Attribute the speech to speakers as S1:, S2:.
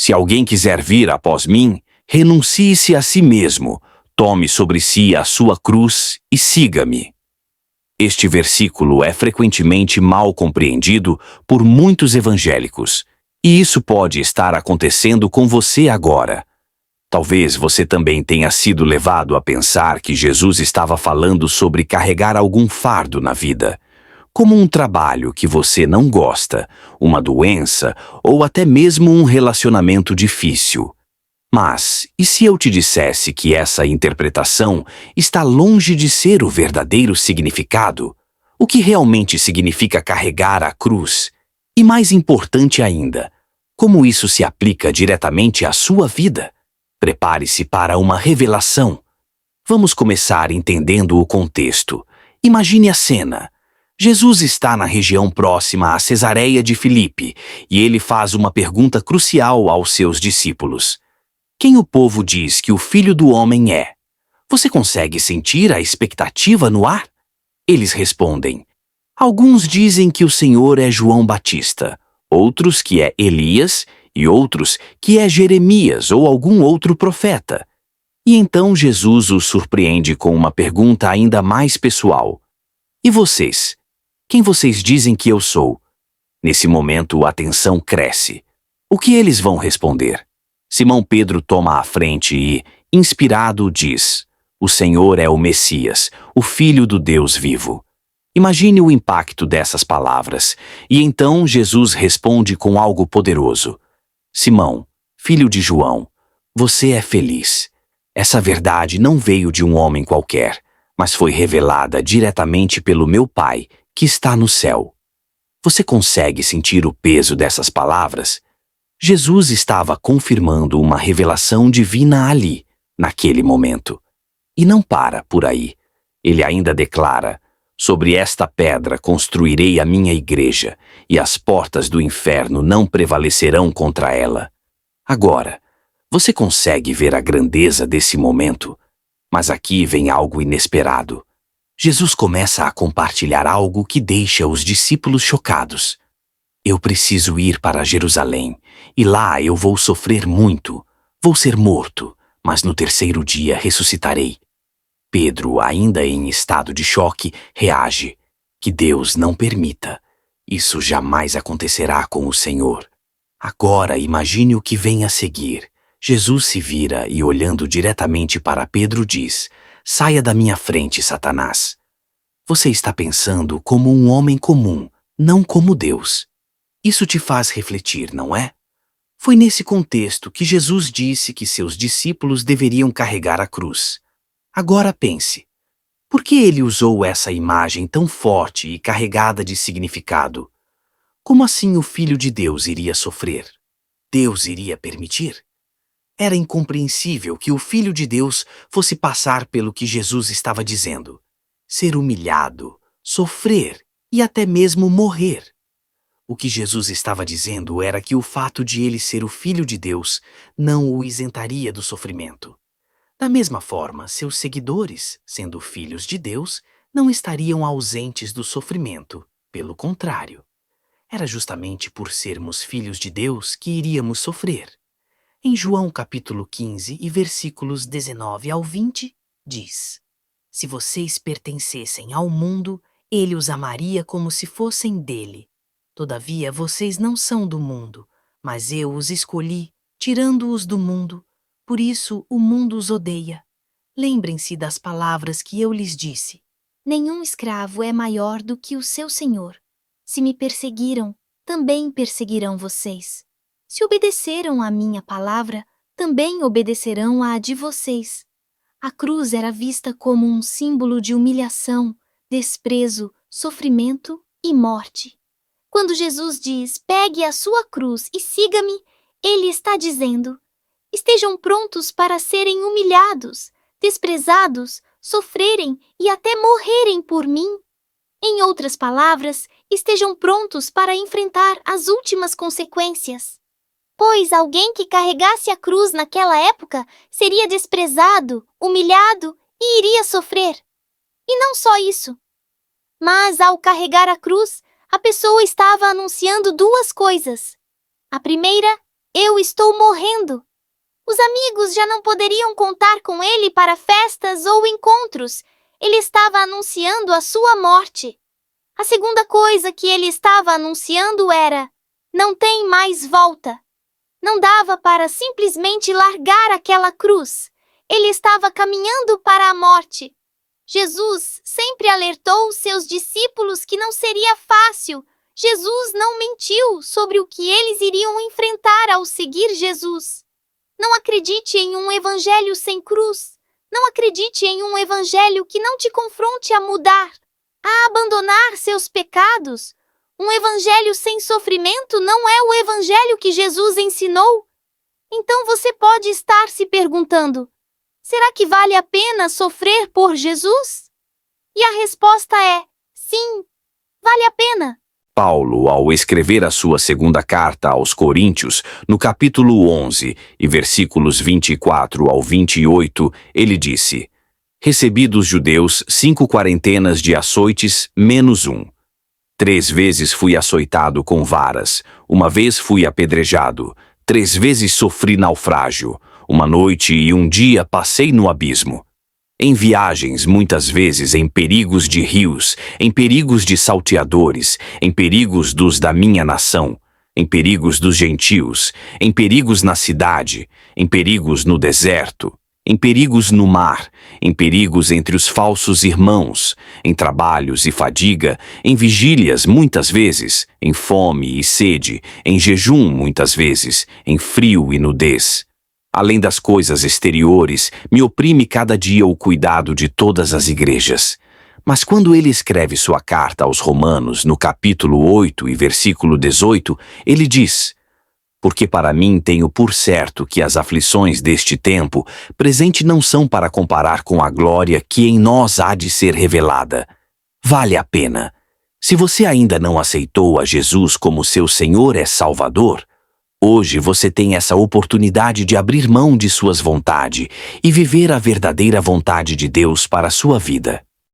S1: Se alguém quiser vir após mim, renuncie-se a si mesmo, tome sobre si a sua cruz e siga-me. Este versículo é frequentemente mal compreendido por muitos evangélicos, e isso pode estar acontecendo com você agora. Talvez você também tenha sido levado a pensar que Jesus estava falando sobre carregar algum fardo na vida, como um trabalho que você não gosta, uma doença ou até mesmo um relacionamento difícil. Mas, e se eu te dissesse que essa interpretação está longe de ser o verdadeiro significado? O que realmente significa carregar a cruz? E mais importante ainda, como isso se aplica diretamente à sua vida? Prepare-se para uma revelação. Vamos começar entendendo o contexto. Imagine a cena. Jesus está na região próxima a Cesareia de Filipe e ele faz uma pergunta crucial aos seus discípulos. Quem o povo diz que o Filho do Homem é? Você consegue sentir a expectativa no ar? Eles respondem. Alguns dizem que o Senhor é João Batista, outros que é Elias e outros que é Jeremias ou algum outro profeta. E então Jesus os surpreende com uma pergunta ainda mais pessoal. E vocês? Quem vocês dizem que eu sou? Nesse momento a tensão cresce. O que eles vão responder? Simão Pedro toma a frente e, inspirado, diz: O Senhor é o Messias, o Filho do Deus vivo. Imagine o impacto dessas palavras, e então Jesus responde com algo poderoso. Simão, filho de João, você é feliz. Essa verdade não veio de um homem qualquer, mas foi revelada diretamente pelo meu Pai, que está no céu. Você consegue sentir o peso dessas palavras? Jesus estava confirmando uma revelação divina ali, naquele momento. E não para por aí. Ele ainda declara: sobre esta pedra construirei a minha igreja, e as portas do inferno não prevalecerão contra ela. Agora, você consegue ver a grandeza desse momento? Mas aqui vem algo inesperado. Jesus começa a compartilhar algo que deixa os discípulos chocados. Eu preciso ir para Jerusalém, e lá eu vou sofrer muito. Vou ser morto, mas no terceiro dia ressuscitarei. Pedro, ainda em estado de choque, reage. Que Deus não permita. Isso jamais acontecerá com o Senhor. Agora imagine o que vem a seguir. Jesus se vira e, olhando diretamente para Pedro, diz: Saia da minha frente, Satanás. Você está pensando como um homem comum, não como Deus. Isso te faz refletir, não é? Foi nesse contexto que Jesus disse que seus discípulos deveriam carregar a cruz. Agora pense, por que ele usou essa imagem tão forte e carregada de significado? Como assim o Filho de Deus iria sofrer? Deus iria permitir? Era incompreensível que o Filho de Deus fosse passar pelo que Jesus estava dizendo: ser humilhado, sofrer e até mesmo morrer. O que Jesus estava dizendo era que o fato de ele ser o Filho de Deus não o isentaria do sofrimento. Da mesma forma, seus seguidores, sendo filhos de Deus, não estariam ausentes do sofrimento. Pelo contrário, era justamente por sermos filhos de Deus que iríamos sofrer. Em João capítulo 15 e versículos 19 ao 20, diz: Se vocês pertencessem ao mundo, ele os amaria como se fossem dele. Todavia, vocês não são do mundo, mas eu os escolhi, tirando-os do mundo. Por isso, o mundo os odeia. Lembrem-se das palavras que eu lhes disse. Nenhum escravo é maior do que o seu senhor. Se me perseguiram, também perseguirão vocês. Se obedeceram à minha palavra, também obedecerão à de vocês. A cruz era vista como um símbolo de humilhação, desprezo, sofrimento e morte. Quando Jesus diz: pegue a sua cruz e siga-me, ele está dizendo: estejam prontos para serem humilhados, desprezados, sofrerem e até morrerem por mim. Em outras palavras, estejam prontos para enfrentar as últimas consequências. Pois alguém que carregasse a cruz naquela época seria desprezado, humilhado e iria sofrer. E não só isso. Mas ao carregar a cruz, a pessoa estava anunciando duas coisas. A primeira
S2: Eu estou morrendo. Os amigos já não poderiam contar com ele para festas ou encontros. Ele estava anunciando a sua morte. A segunda coisa que ele estava anunciando era: não tem mais volta. Não dava para simplesmente largar aquela cruz. Ele estava caminhando para a morte. Jesus sempre alertou seus discípulos que não seria fácil. Jesus não mentiu sobre o que eles iriam enfrentar ao seguir Jesus. Não acredite em um evangelho sem cruz. Não acredite em um evangelho que não te confronte a mudar, a abandonar seus pecados. Um evangelho sem sofrimento não é o evangelho que Jesus ensinou. Então você pode estar se perguntando: será que vale a pena sofrer por Jesus? E a resposta é: sim, vale a pena.
S1: Paulo, ao escrever a sua segunda carta aos Coríntios, no capítulo 11 e versículos 24 ao 28, ele disse: Recebi dos judeus 5 quarentenas de açoites menos 1. 3 vezes fui açoitado com varas, 1 vez fui apedrejado, 3 vezes sofri naufrágio, 1 noite e 1 dia passei no abismo. Em viagens, muitas vezes em perigos de rios, em perigos de salteadores, em perigos dos da minha nação, em perigos dos gentios, em perigos na cidade, em perigos no deserto, em perigos no mar, em perigos entre os falsos irmãos, em trabalhos e fadiga, em vigílias muitas vezes, em fome e sede, em jejum muitas vezes, em frio e nudez. Além das coisas exteriores, me oprime cada dia o cuidado de todas as igrejas. Mas quando ele escreve sua carta aos Romanos, no capítulo 8 e versículo 18, ele diz: Porque para mim tenho por certo que as aflições deste tempo presente não são para comparar com a glória que em nós há de ser revelada. Vale a pena. Se você ainda não aceitou a Jesus como seu Senhor e Salvador, hoje você tem essa oportunidade de abrir mão de suas vontades e viver a verdadeira vontade de Deus para a sua vida.